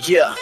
Yeah.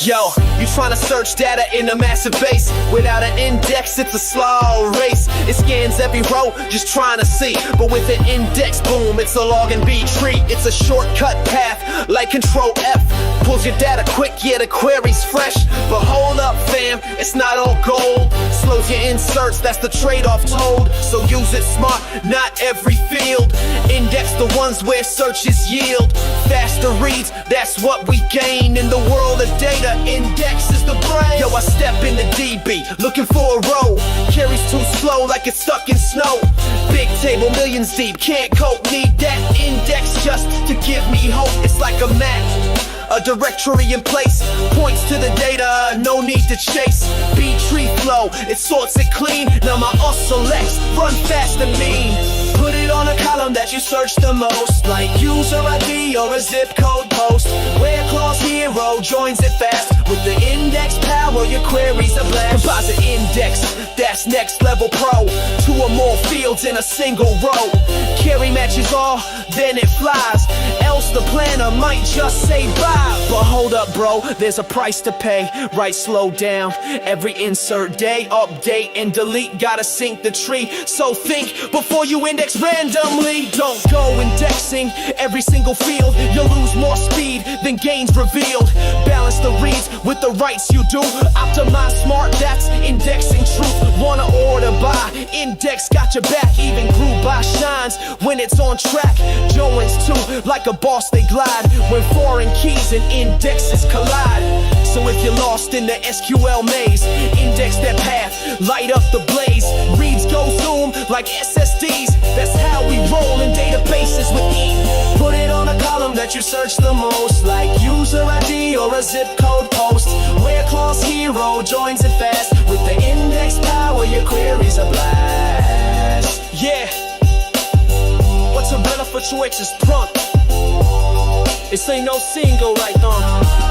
Yo, you tryna search data in a massive base. Without an index, it's a slow race. It scans every row, just trying to see. But with an index, boom, it's a log and B tree. It's a shortcut path, like Control F. Pulls your data quick, yeah, the query's fresh. But hold up, fam, it's not all gold. Slows your inserts, that's the trade-off told. So use it smart, not every field. Index the ones where searches yield. Faster reads, that's what we gain. In the world of data, index is the brain. Yo, I step in the DB, looking for a row. Carries too slow, like it's stuck in snow. Big table, millions deep, can't cope. Need that index just to give me hope. It's like a map, a directory in place, points to the data, no need to chase. B-tree flow, it sorts it clean. Now my selects, run fast and mean. Put it on a column that you search the most, like user ID or a zip code post. Where clause hero joins it fast. With the index power, your query's a blast. Composite index, that's next level pro. Two or more fields in a single row. Carry matches all, then it flies. Else the planner might just say bye. But hold up, bro, there's a price to pay. Right, slow down. Every insert day, update and delete. Gotta sync the tree. So think before you index randomly. Don't go indexing every single field. You'll lose more speed than gains revealed. Balance the reads with the writes you do. Optimize smart, that's indexing truth. Wanna order by, index got your back. Even group by shines when it's on track. Joins too, like a boss they glide. When foreign keys and indexes collide. So if you're lost in the SQL maze, index that path, light up the blaze. Reads go zoom like SSDs. That's how we roll in databases with ease. Put it on a column that you search the most, like user ID or a zip code post. Where clause hero joins it fast. With the index power, your query's a blast. Yeah. What's a better for choices prompt? This ain't no single right now.